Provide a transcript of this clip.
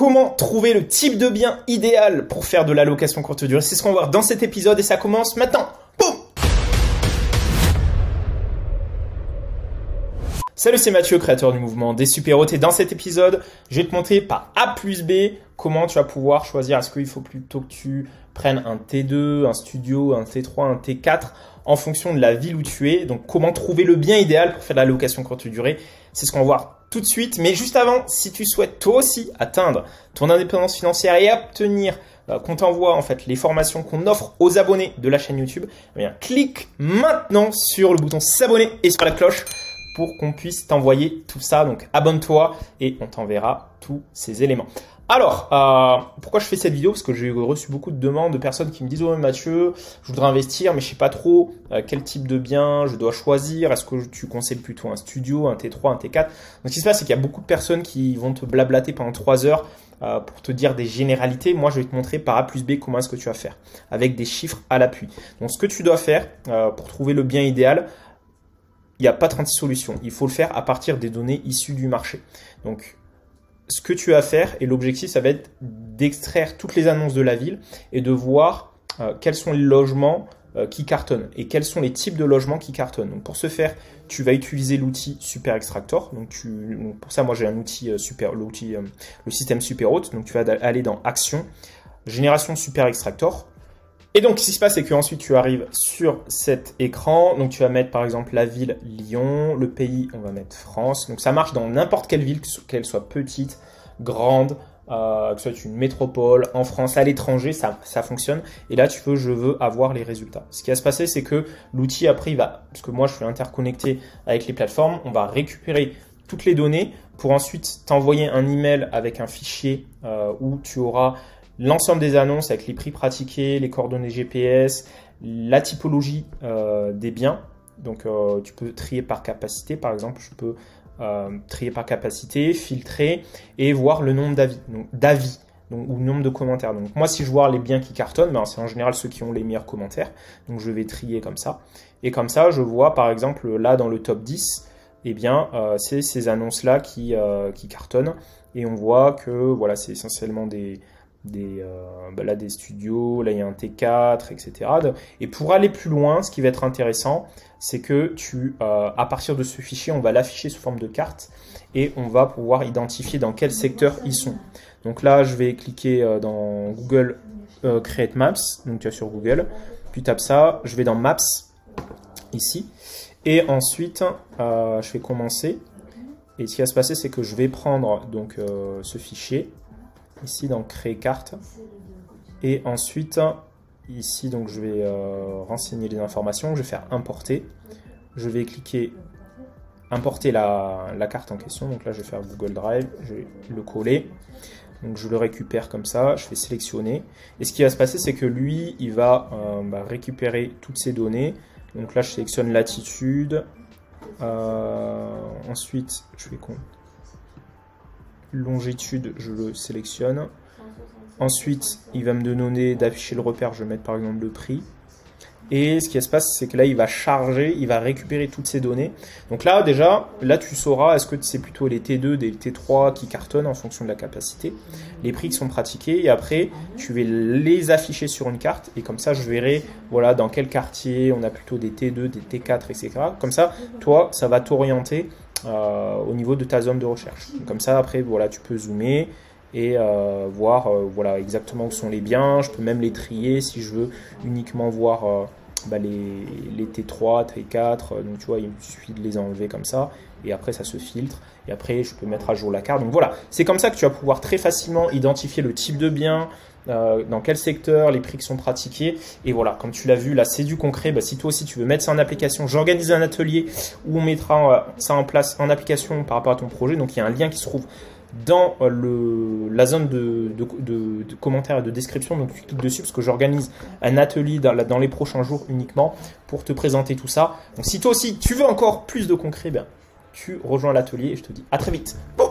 Comment trouver le type de bien idéal pour faire de la location courte durée? C'est ce qu'on va voir dans cet épisode et ça commence maintenant. Boum! Salut, c'est Mathieu, créateur du mouvement des super-héros. Et dans cet épisode, je vais te montrer par A plus B comment tu vas pouvoir choisir. Est-ce qu'il faut plutôt que tu prennes un T2, un studio, un T3, un T4 en fonction de la ville où tu es. Donc, comment trouver le bien idéal pour faire de la location courte durée. C'est ce qu'on va voir tout de suite. Mais juste avant, si tu souhaites toi aussi atteindre ton indépendance financière et obtenir qu'on t'envoie en fait les formations qu'on offre aux abonnés de la chaîne YouTube, eh bien, clique maintenant sur le bouton s'abonner et sur la cloche pour qu'on puisse t'envoyer tout ça. Donc, abonne-toi et on t'enverra tous ces éléments. Alors, pourquoi je fais cette vidéo? Parce que j'ai reçu beaucoup de demandes de personnes qui me disent « Oh Mathieu, je voudrais investir, mais je sais pas trop quel type de bien je dois choisir. Est-ce que tu conseilles plutôt un studio, un T3, un T4 ?» Donc, ce qui se passe, c'est qu'il y a beaucoup de personnes qui vont te blablater pendant 3 heures pour te dire des généralités. Moi, je vais te montrer par A plus B comment est-ce que tu vas faire, avec des chiffres à l'appui. Donc, ce que tu dois faire pour trouver le bien idéal, il n'y a pas 36 solutions. Il faut le faire à partir des données issues du marché. Donc, ce que tu as à faire et l'objectif, ça va être d'extraire toutes les annonces de la ville et de voir quels sont les logements qui cartonnent et quels sont les types de logements qui cartonnent. Donc, pour ce faire, tu vas utiliser l'outil Super Extractor. Donc, pour ça, moi, j'ai un outil le système SuperHost. Donc, tu vas aller dans Action, Génération Super Extractor. Et donc, ce qui se passe, c'est qu'ensuite, tu arrives sur cet écran. Donc, tu vas mettre, par exemple, la ville Lyon. Le pays, on va mettre France. Donc, ça marche dans n'importe quelle ville, qu'elle soit petite, grande, que ce soit une métropole, en France, à l'étranger, ça fonctionne. Et là, je veux avoir les résultats. Ce qui va se passer, c'est que l'outil, après, parce que moi, je suis interconnecté avec les plateformes, on va récupérer toutes les données pour ensuite t'envoyer un email avec un fichier où tu auras l'ensemble des annonces avec les prix pratiqués, les coordonnées GPS, la typologie des biens. Donc, tu peux trier par capacité. Par exemple, je peux trier par capacité, filtrer et voir le nombre d'avis ou le nombre de commentaires. Donc, moi, si je vois les biens qui cartonnent, ben, c'est en général ceux qui ont les meilleurs commentaires. Donc, je vais trier comme ça. Et comme ça, je vois, par exemple, là, dans le top 10, eh bien, c'est ces annonces-là qui cartonnent. Et on voit que, voilà, c'est essentiellement des studios, là il y a un T4, etc. Et pour aller plus loin, ce qui va être intéressant, c'est que à partir de ce fichier, on va l'afficher sous forme de carte et on va pouvoir identifier dans quel secteur ils sont. Donc là, je vais cliquer dans Google Create Maps, donc tu vas sur Google, puis tape ça, je vais dans Maps, ici, et ensuite, je vais commencer. Et ce qui va se passer, c'est que je vais prendre donc ce fichier, ici dans créer carte et ensuite ici donc je vais renseigner les informations, je vais faire importer, je vais cliquer importer la carte en question. Donc là je vais faire Google Drive, je vais le coller, donc je le récupère comme ça, je fais sélectionner et ce qui va se passer c'est que lui il va récupérer toutes ces données. Donc là je sélectionne latitude, ensuite je vais longitude, je le sélectionne. Ensuite, il va me donner d'afficher le repère, je vais mettre par exemple le prix. Et ce qui se passe, c'est que là, il va charger, il va récupérer toutes ces données. Donc là, déjà, là, tu sauras, est-ce que c'est plutôt les T2, des T3 qui cartonnent en fonction de la capacité, les prix qui sont pratiqués. Et après, tu vas les afficher sur une carte. Et comme ça, je verrai, voilà, dans quel quartier on a plutôt des T2, des T4, etc. Comme ça, toi, ça va t'orienter au niveau de ta zone de recherche. Donc, comme ça, après, voilà, tu peux zoomer et voir voilà, exactement où sont les biens. Je peux même les trier si je veux uniquement voir les T3, T4. Donc, tu vois, il suffit de les enlever comme ça. Et après, ça se filtre. Et après, je peux mettre à jour la carte. Donc, voilà, c'est comme ça que tu vas pouvoir très facilement identifier le type de bien, dans quel secteur, les prix qui sont pratiqués. Et voilà, comme tu l'as vu, là, c'est du concret. Si toi aussi, tu veux mettre ça en application, j'organise un atelier où on mettra ça en place en application par rapport à ton projet. Donc, il y a un lien qui se trouve dans la zone de commentaires et de description. Donc, tu cliques dessus parce que j'organise un atelier dans les prochains jours uniquement pour te présenter tout ça. Donc, si toi aussi, tu veux encore plus de concret, tu rejoins l'atelier et je te dis à très vite. Bon.